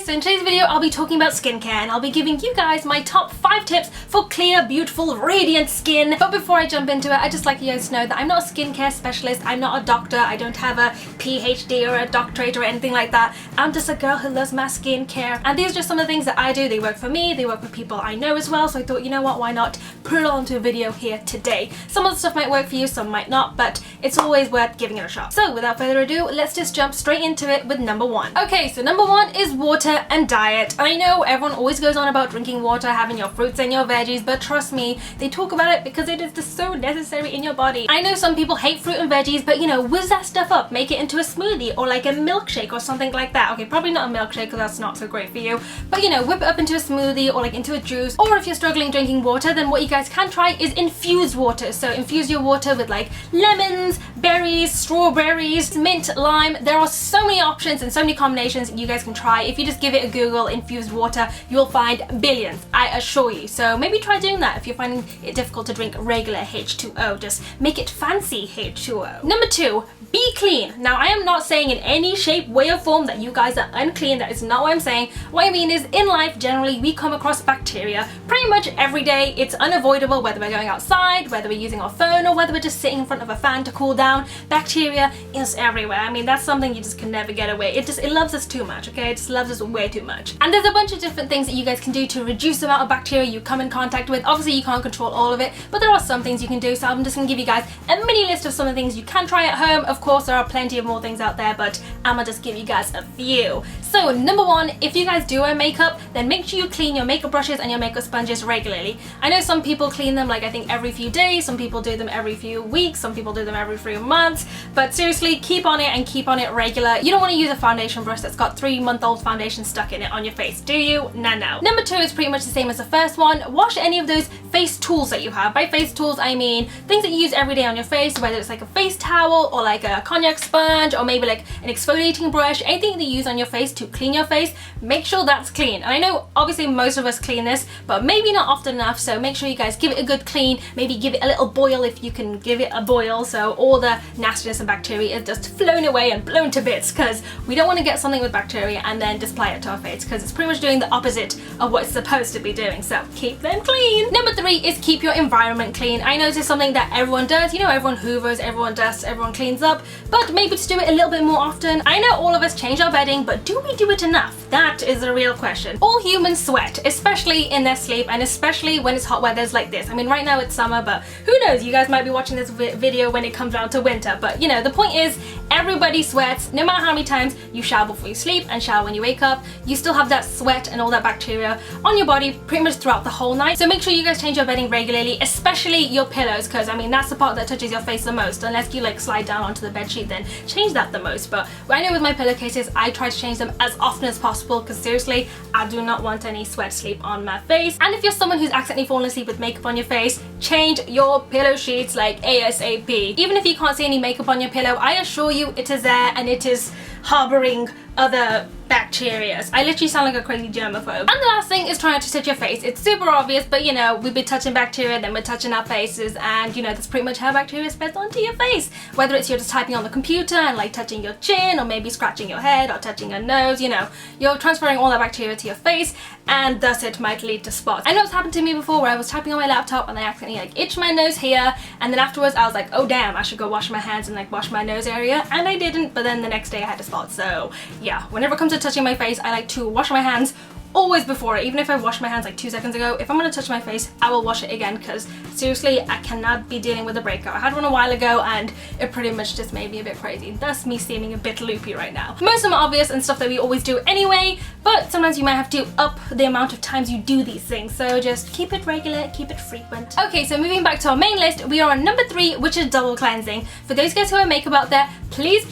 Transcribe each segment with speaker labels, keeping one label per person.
Speaker 1: guys, so in today's video I'll be talking about skincare and I'll be giving you guys my top 5 tips for clear, beautiful, radiant skin. But before I jump into it, I'd just like you guys to know that I'm not a skincare specialist, I'm not a doctor, I don't have a PhD or a doctorate or anything like that. I'm just a girl who loves my skincare, and these are just some of the things that I do. They work for me, they work for people I know as well, so I thought, you know what, why not put it onto a video here today. Some of the stuff might work for you, some might not, but it's always worth giving it a shot. So without further ado, let's just jump straight into it with number 1. Okay, so number 1 is water and diet. And I know everyone always goes on about drinking water, having your fruits and your veggies, but trust me, they talk about it because it is just so necessary in your body. I know some people hate fruit and veggies, but you know, whiz that stuff up, make it into a smoothie or like a milkshake or something like that. Okay, probably not a milkshake because that's not so great for you, but you know, whip it up into a smoothie or like into a juice. Or if you're struggling drinking water, then what you guys can try is infused water. So infuse your water with like lemons, berries, strawberries, mint, lime. There are so many options and so many combinations you guys can try. If you just give it a Google, infused water, you'll find billions, I assure you. So maybe try doing that if you're finding it difficult to drink regular H2O. Just make it fancy H2O. Number 2, be clean. Now, I am not saying in any shape, way or form that you guys are unclean. That is not what I'm saying. What I mean is, in life, generally, we come across bacteria pretty much every day. It's unavoidable, whether we're going outside, whether we're using our phone, or whether we're just sitting in front of a fan to cool down. Bacteria is everywhere. I mean, that's something you just can never get away. It loves us too much, okay? It just loves us way too much. And there's a bunch of different things that you guys can do to reduce the amount of bacteria you come in contact with. Obviously, you can't control all of it, but there are some things you can do. So I'm just gonna give you guys a mini list of some of the things you can try at home. Of course, there are plenty of more things out there, but I'm gonna just give you guys a few. So number 1, if you guys do wear makeup, then make sure you clean your makeup brushes and your makeup sponges regularly. I know some people clean them like I think every few days, some people do them every few weeks, some people do them every 3 months, but seriously, keep on it and keep on it regular. You don't want to use a foundation brush that's got 3-month-old foundation stuck in it on your face, do you? No. Number 2 is pretty much the same as the first one. Wash any of those face tools that you have. By face tools, I mean things that you use every day on your face, whether it's like a face towel or like a cognac sponge or maybe like an exfoliating brush, anything that you use on your face to clean your face, make sure that's clean. And I know obviously most of us clean this, but maybe not often enough, so make sure you guys give it a good clean, maybe give it a little boil if you can give it a boil, so all the nastiness and bacteria is just flown away and blown to bits, because we don't want to get something with bacteria and then just apply it to our face, because it's pretty much doing the opposite of what it's supposed to be doing, so keep them clean. Number 3 is keep your environment clean. I know this is something that everyone does, you know, everyone hoovers, everyone dusts, everyone cleans up, but maybe just do it a little bit more often. I know all of us change our bedding, but do we do it enough? That is the real question. All humans sweat, especially in their sleep and especially when it's hot weathers like this. I mean, right now it's summer, but who knows, you guys might be watching this video when it comes around to winter, but you know, the point is everybody sweats. No matter how many times you shower before you sleep and shower when you wake up, you still have that sweat and all that bacteria on your body pretty much throughout the whole night. So make sure you guys change your bedding regularly, especially your pillows, because I mean, that's the part that touches your face the most. Unless you like slide down onto the bed sheet, then change that the most. But I know with my pillowcases, I try to change them as often as possible, because seriously, I do not want any sweat sleep on my face. And if you're someone who's accidentally fallen asleep with makeup on your face, change your pillow sheets like ASAP. Even if you can't see any makeup on your pillow, I assure you it is there and it is harboring other bacteria. I literally sound like a crazy germaphobe. And the last thing is trying to touch your face. It's super obvious, but you know, we've been touching bacteria, then we're touching our faces, and you know, that's pretty much how bacteria spreads onto your face. Whether it's you're just typing on the computer and like touching your chin, or maybe scratching your head or touching your nose, you know, you're transferring all that bacteria to your face, and thus it might lead to spots. I know it's happened to me before where I was typing on my laptop and I accidentally like itched my nose here, and then afterwards I was like, oh damn, I should go wash my hands and like wash my nose area, and I didn't, but then the next day I had a spot. So yeah, whenever it comes to touching my face, I like to wash my hands always before it. Even if I washed my hands like 2 seconds ago, if I'm gonna touch my face, I will wash it again, because seriously, I cannot be dealing with a breakout. I had one a while ago and it pretty much just made me a bit crazy, thus me seeming a bit loopy right now. Most of them are obvious and stuff that we always do anyway, but sometimes you might have to up the amount of times you do these things, so just keep it regular, keep it frequent. Okay, so moving back to our main list, we are on number 3, which is double cleansing. For those guys who have makeup out there, please,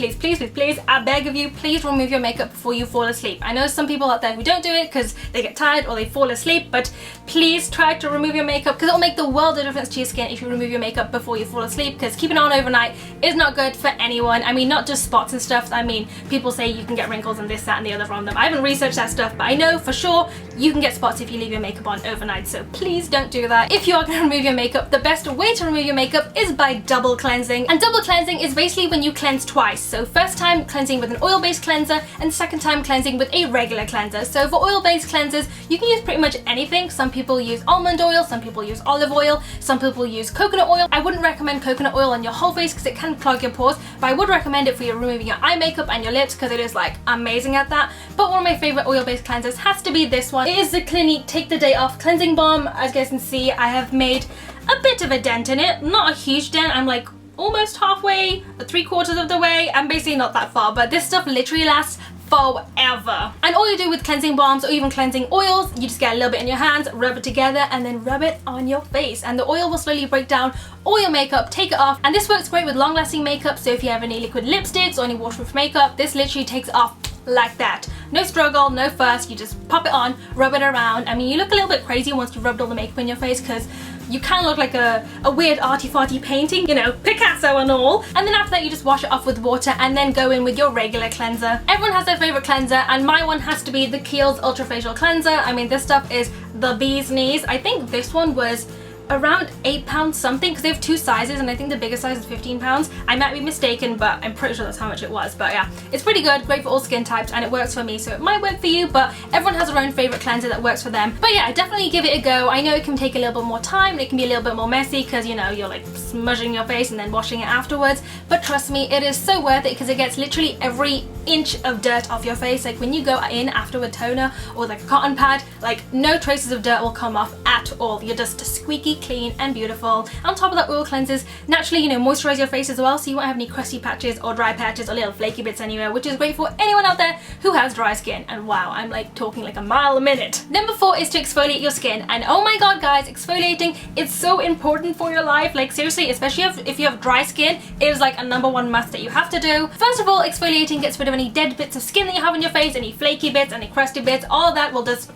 Speaker 1: I beg of you, please remove your makeup before you fall asleep. I know some people out there who don't do it because they get tired or they fall asleep, but please try to remove your makeup, because it'll make the world of difference to your skin if you remove your makeup before you fall asleep, because keeping it on overnight is not good for anyone. I mean, not just spots and stuff. I mean, people say you can get wrinkles and this, that, and the other from them. I haven't researched that stuff, but I know for sure you can get spots if you leave your makeup on overnight, so please don't do that. If you are going to remove your makeup, the best way to remove your makeup is by double cleansing. And double cleansing is basically when you cleanse twice. So first time cleansing with an oil-based cleanser, and second time cleansing with a regular cleanser. So for oil-based cleansers, you can use pretty much anything. Some people use almond oil, some people use olive oil, some people use coconut oil. I wouldn't recommend coconut oil on your whole face because it can clog your pores, but I would recommend it for your removing your eye makeup and your lips because it is like amazing at that. But one of my favorite oil-based cleansers has to be this one. It is the Clinique Take the Day Off Cleansing Balm. As you guys can see, I have made a bit of a dent in it. Not a huge dent, I'm like almost halfway, 3/4 of the way. I'm basically not that far, but this stuff literally lasts forever. And all you do with cleansing balms or even cleansing oils, you just get a little bit in your hands, rub it together, and then rub it on your face, and the oil will slowly break down all your makeup, take it off. And this works great with long-lasting makeup, so if you have any liquid lipsticks or any waterproof makeup, this literally takes it off like that. No struggle, no fuss, you just pop it on, rub it around. I mean, you look a little bit crazy once you've rubbed all the makeup in your face because you kind of look like a weird arty-farty painting, you know, Picasso and all. And then after that, you just wash it off with water and then go in with your regular cleanser. Everyone has their favorite cleanser, and my one has to be the KIEHL'S Ultra Facial Cleanser. I mean, this stuff is the bee's knees. I think this one was around £8 something because they have two sizes, and I think the biggest size is £15. I might be mistaken, but I'm pretty sure that's how much it was. But yeah, it's pretty good, great for all skin types, and it works for me, so it might work for you, but everyone has their own favorite cleanser that works for them. But yeah, definitely give it a go. I know it can take a little bit more time and it can be a little bit more messy because, you know, you're like smudging your face and then washing it afterwards, but trust me, it is so worth it because it gets literally every inch of dirt off your face. Like when you go in after a toner or like a cotton pad, like no traces of dirt will come off at all. You're just squeaky clean and beautiful. On top of that, oil cleanses naturally, you know, moisturize your face as well, so you won't have any crusty patches or dry patches or little flaky bits anywhere, which is great for anyone out there who has dry skin. And wow, I'm like talking like a mile a minute. Number 4 is to exfoliate your skin, and oh my god guys, exfoliating is so important for your life. Like seriously, especially if you have dry skin, it is like a #1 must that you have to do. First of all, exfoliating gets rid of any dead bits of skin that you have on your face, any flaky bits, any crusty bits, all that will just,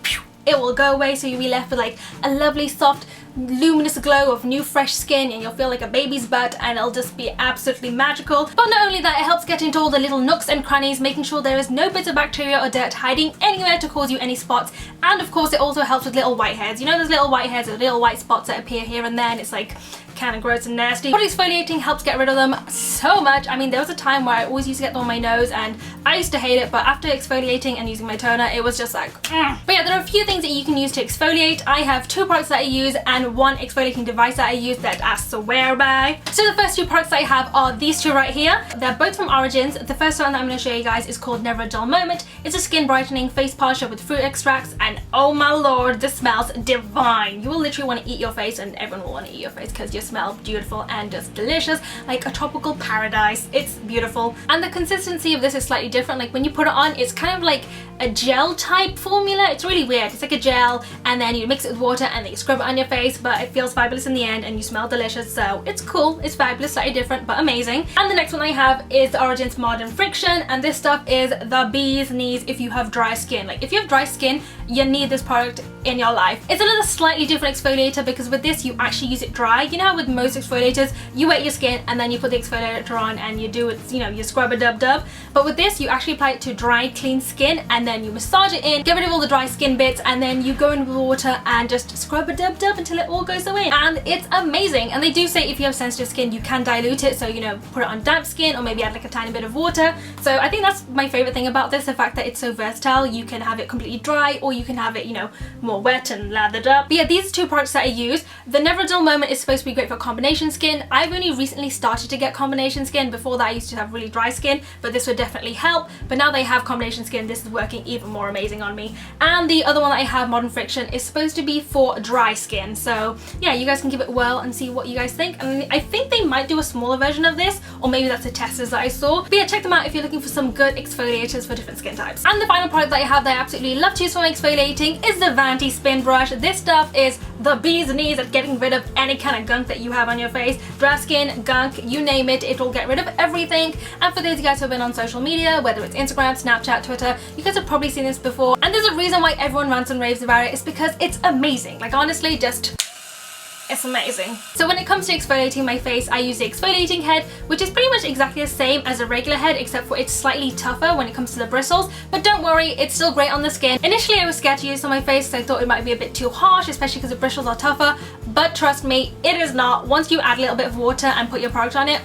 Speaker 1: it will go away, so you'll be left with like a lovely soft luminous glow of new fresh skin, and you'll feel like a baby's butt, and it'll just be absolutely magical. But not only that, it helps get into all the little nooks and crannies, making sure there is no bits of bacteria or dirt hiding anywhere to cause you any spots. And of course, it also helps with little whiteheads. You know those little whiteheads or little white spots that appear here and there, and it's like kind of gross and nasty. But exfoliating helps get rid of them so much. I mean, there was a time where I always used to get them on my nose and I used to hate it, but after exfoliating and using my toner, it was just like But yeah, there are a few things that you can use to exfoliate. I have 2 products that I use and 1 exfoliating device that I use that I swear by. So the first 2 products that I have are these 2 right here. They're both from Origins. The first one that I'm going to show you guys is called Never a Dull Moment. It's a skin brightening face polisher with fruit extracts, and oh my lord, this smells divine. You will literally want to eat your face, and everyone will want to eat your face because you smell beautiful and just delicious, like a tropical paradise. It's beautiful, and the consistency of this is slightly different. Like when you put it on, it's kind of like a gel type formula. It's really weird. It's like a gel, and then you mix it with water and then you scrub it on your face, but it feels fabulous in the end and you smell delicious. So it's cool, it's fabulous, slightly different but amazing. And the next one I have is the Origins Modern Friction, and this stuff is the bee's knees if you have dry skin. Like if you have dry skin, you need this product in your life. It's a little slightly different exfoliator because with this you actually use it dry. You know how with most exfoliators you wet your skin and then you put the exfoliator on and you do it, you know, you scrub a dub, but with this you actually apply it to dry clean skin and then you massage it in, get rid of all the dry skin bits, and then you go in with water and just scrub a dub until it all goes away, and it's amazing. And they do say if you have sensitive skin you can dilute it, so you know, put it on damp skin or maybe add like a tiny bit of water. So I think that's my favorite thing about this, the fact that it's so versatile. You can have it completely dry or you can have it, you know, more wet and lathered up. But yeah, these 2 products that I use. The Never a Dull Moment is supposed to be great for combination skin. I've only recently started to get combination skin. Before that I used to have really dry skin, but this would definitely help. But now they have combination skin, this is working even more amazing on me. And the other one that I have, Modern Friction, is supposed to be for dry skin. So yeah, you guys can give it a whirl and see what you guys think. And I think they might do a smaller version of this, or maybe that's the testers that I saw. But yeah, check them out if you're looking for some good exfoliators for different skin types. And the final product that I have that I absolutely love to use for my exfoliating is the Vanity Spin Brush. This stuff is the bee's knees at getting rid of any kind of gunk that you have on your face. Dry skin, gunk, you name it, it will get rid of everything. And for those of you guys who have been on social media, whether it's Instagram, Snapchat, Twitter, you guys have probably seen this before. And there's a reason why everyone rants and raves about it. It's because it's amazing. Like honestly, just It's amazing. So when it comes to exfoliating my face, I use the exfoliating head, which is pretty much exactly the same as a regular head, except for it's slightly tougher when it comes to the bristles, but don't worry, it's still great on the skin. Initially I was scared to use it on my face because I thought it might be a bit too harsh, especially because the bristles are tougher, but trust me, it is not. Once you add a little bit of water and put your product on it,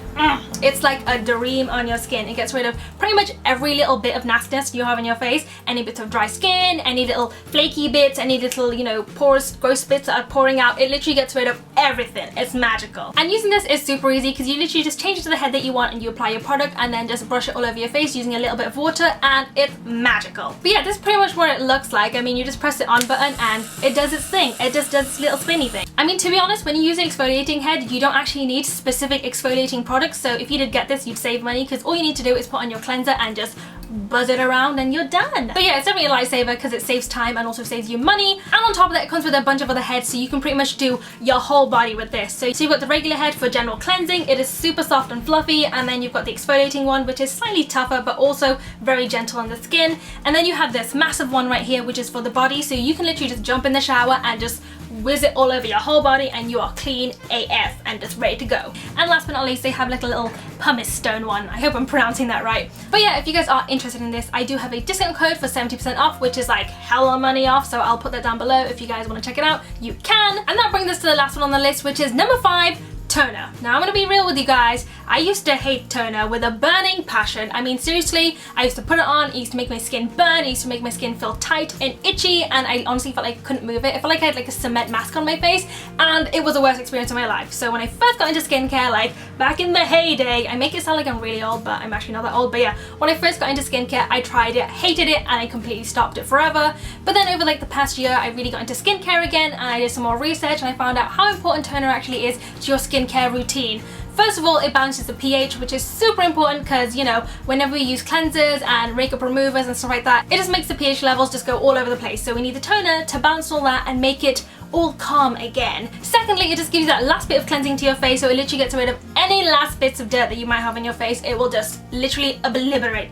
Speaker 1: it's like a dream on your skin. It gets rid of pretty much every little bit of nastiness you have in your face, any bits of dry skin, any little flaky bits, any little, you know, porous, gross bits that are pouring out. It literally gets rid of everything. It's magical. And using this is super easy because you literally just change it to the head that you want and you apply your product and then just brush it all over your face using a little bit of water, and it's magical. But yeah, this is pretty much what it looks like. I mean, you just press the on button and it does its thing. It just does its little spinny thing. I mean, to be honest, when you use an exfoliating head, you don't actually need specific exfoliating products. So if you did get this, you'd save money because all you need to do is put on your cleanser and just buzz it around and you're done. But yeah, it's definitely a lifesaver because it saves time and also saves you money. And on top of that, it comes with a bunch of other heads, so you can pretty much do your whole body with this. So you've got the regular head for general cleansing. It is super soft and fluffy, and then you've got the exfoliating one, which is slightly tougher but also very gentle on the skin. And then you have this massive one right here, which is for the body, so you can literally just jump in the shower and just whiz it all over your whole body and you are clean AF and just ready to go. And last but not least, they have like a little pumice stone one. I hope I'm pronouncing that right. But yeah, if you guys are interested in this, I do have a discount code for 70% off, which is like hella money off, so I'll put that down below. If you guys want to check it out, you can. And that brings us to the last one on the list, which is number 5, toner. Now I'm gonna be real with you guys, I used to hate toner with a burning passion. I mean, seriously, I used to put it on, it used to make my skin burn, it used to make my skin feel tight and itchy, and I honestly felt like I couldn't move it. It felt like I had like a cement mask on my face, and it was the worst experience of my life. So when I first got into skincare, like back in the heyday, I make it sound like I'm really old, but I'm actually not that old, but yeah, when I first got into skincare, I tried it, hated it, and I completely stopped it forever. But then over like the past year, I really got into skincare again, and I did some more research, and I found out how important toner actually is to your skincare routine. First of all, it balances the pH, which is super important because, you know, whenever we use cleansers and makeup removers and stuff like that, it just makes the pH levels just go all over the place. So we need the toner to balance all that and make it all calm again. Secondly, it just gives you that last bit of cleansing to your face, so it literally gets rid of any last bits of dirt that you might have in your face. It will just literally obliterate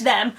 Speaker 1: them.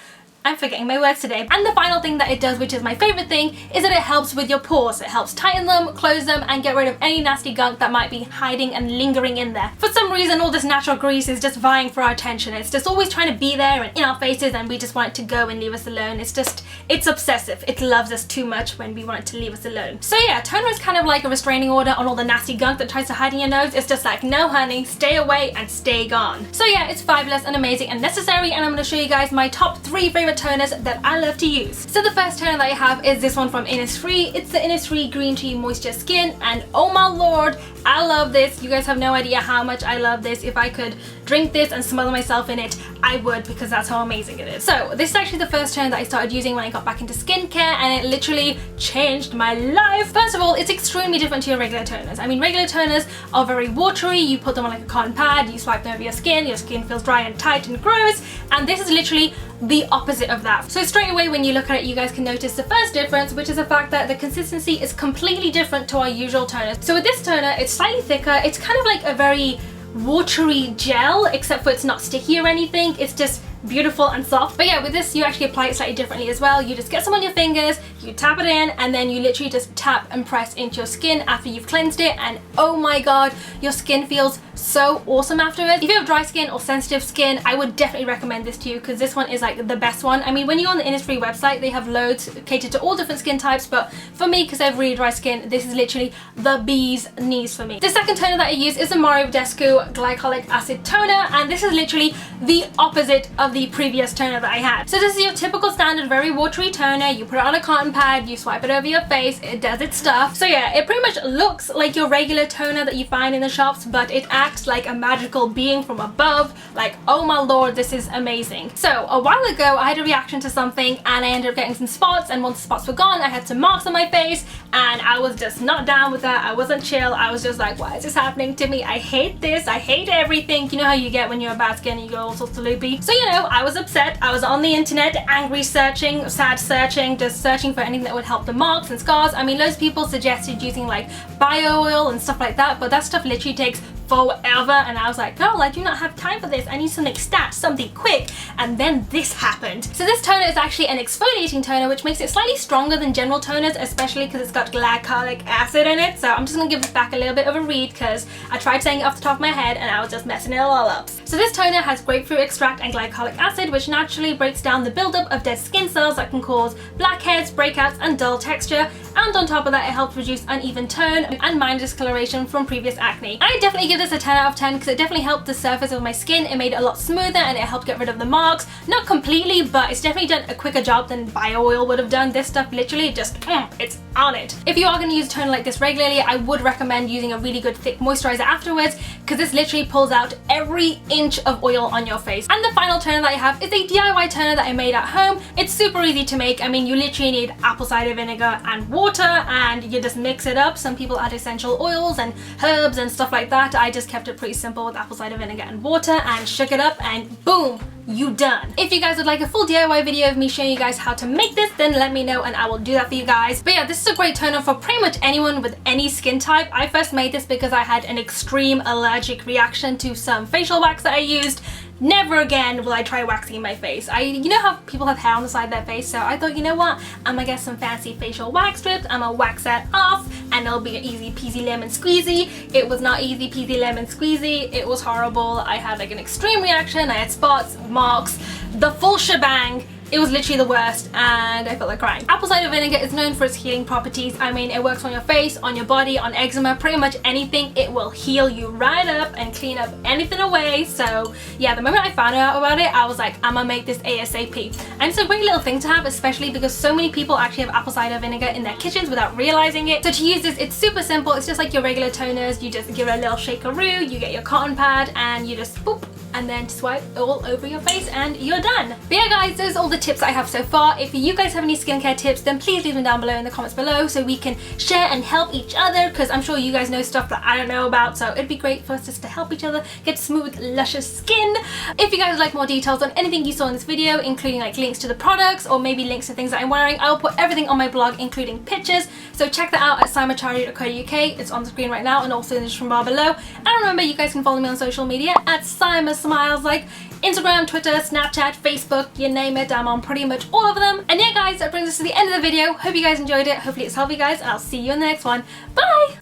Speaker 1: I'm forgetting my words today. And the final thing that it does, which is my favorite thing, is that it helps with your pores. It helps tighten them, close them, and get rid of any nasty gunk that might be hiding and lingering in there. For some reason, all this natural grease is just vying for our attention. It's just always trying to be there and in our faces, and we just want it to go and leave us alone. It's obsessive. It loves us too much when we want it to leave us alone. So yeah, toner is kind of like a restraining order on all the nasty gunk that tries to hide in your nose. It's just like, no honey, stay away and stay gone. So yeah, it's fabulous and amazing and necessary, and I'm going to show you guys my top 3 favorite toners that I love to use. So the first toner that I have is this one from INNISFREE. It's the INNISFREE Green Tea Moisture Skin, and oh my lord, I love this. You guys have no idea how much I love this. If I could drink this and smother myself in it, I would, because that's how amazing it is. So this is actually the first toner that I started using when I got back into skincare, and it literally changed my life. First of all, it's extremely different to your regular toners. I mean, regular toners are very watery. You put them on like a cotton pad, you swipe them over your skin feels dry and tight and gross, and this is literally the opposite of that. So straight away when you look at it, you guys can notice the first difference, which is the fact that the consistency is completely different to our usual toners. So with this toner, it's slightly thicker. It's kind of like a very watery gel, except for it's not sticky or anything. It's just beautiful and soft. But yeah, with this you actually apply it slightly differently as well. You just get some on your fingers, you tap it in, and then you literally just tap and press into your skin after you've cleansed it, and oh my god, your skin feels so awesome afterwards. If you have dry skin or sensitive skin, I would definitely recommend this to you, because this one is like the best one. I mean, when you're on the INNISFREE website, they have loads catered to all different skin types, but for me, because I have really dry skin, this is literally the bee's knees for me. The second toner that I use is the BADESCU Glycolic Acid Toner, and this is literally the opposite of the previous toner that I had. So this is your typical standard very watery toner. You put it on a cotton pad, you swipe it over your face, it does its stuff. So yeah, it pretty much looks like your regular toner that you find in the shops, but it acts like a magical being from above. Like, oh my lord, this is amazing. So a while ago I had a reaction to something, and I ended up getting some spots, and once the spots were gone, I had some marks on my face, and I was just not down with that. I wasn't chill. I was just like, why is this happening to me? I hate this. I hate everything. You know how you get when you're a bad skin and you go all sorts of loopy. So you know, I was upset. I was on the internet, angry searching, sad searching, just searching for anything that would help the marks and scars. I mean, loads of people suggested using like bio oil and stuff like that, but that stuff literally takes forever, and I was like, girl, I do not have time for this. I need something stat, something quick. And then this happened. So this toner is actually an exfoliating toner, which makes it slightly stronger than general toners, especially because it's got glycolic acid in it. So I'm just gonna give this back a little bit of a read because I tried saying it off the top of my head and I was just messing it all up. So this toner has grapefruit extract and glycolic acid, which naturally breaks down the buildup of dead skin cells that can cause blackheads, breakouts, and dull texture. And on top of that, it helps reduce uneven tone and minor discoloration from previous acne. I definitely give this a 10 out of 10 because it definitely helped the surface of my skin. It made it a lot smoother and it helped get rid of the marks. Not completely, but it's definitely done a quicker job than bio oil would have done. This stuff literally just, it's on it. If you are going to use a toner like this regularly, I would recommend using a really good thick moisturizer afterwards because this literally pulls out every inch of oil on your face. And the final toner that I have is a DIY toner that I made at home. It's super easy to make. I mean, you literally need apple cider vinegar and water and you just mix it up. Some people add essential oils and herbs and stuff like that. I just kept it pretty simple with apple cider vinegar and water and shook it up and boom, you done. If you guys would like a full DIY video of me showing you guys how to make this, then let me know and I will do that for you guys. But yeah, this is a great toner for pretty much anyone with any skin type. I first made this because I had an extreme allergic reaction to some facial wax that I used. Never again will I try waxing my face. You know how people have hair on the side of their face, so I thought, you know what, I'm gonna get some fancy facial wax strips, I'm gonna wax that off, and it'll be an easy peasy lemon squeezy. It was not easy peasy lemon squeezy, it was horrible. I had like an extreme reaction, I had spots, marks, the full shebang. It was literally the worst and I felt like crying. Apple cider vinegar is known for its healing properties. I mean, it works on your face, on your body, on eczema, pretty much anything. It will heal you right up and clean up anything away. So yeah, the moment I found out about it, I was like, I'm gonna make this ASAP. And it's a great little thing to have, especially because so many people actually have apple cider vinegar in their kitchens without realizing it. So to use this, it's super simple. It's just like your regular toners. You just give it a little shakeroo, you get your cotton pad and you just boop, and then swipe all over your face and you're done. But yeah guys, those are all the tips I have so far. If you guys have any skincare tips, then please leave them down below in the comments below so we can share and help each other, because I'm sure you guys know stuff that I don't know about, so it'd be great for us just to help each other get smooth, luscious skin. If you guys would like more details on anything you saw in this video, including like links to the products or maybe links to things that I'm wearing, I will put everything on my blog, including pictures, so check that out at simachari.co.uk. It's on the screen right now and also in the description bar below. And remember, you guys can follow me on social media at SimaSmiles, like Instagram, Twitter, Snapchat, Facebook, you name it, I'm on pretty much all of them. And yeah guys, that brings us to the end of the video. Hope you guys enjoyed it, hopefully it's helped you guys, and I'll see you in the next one. Bye!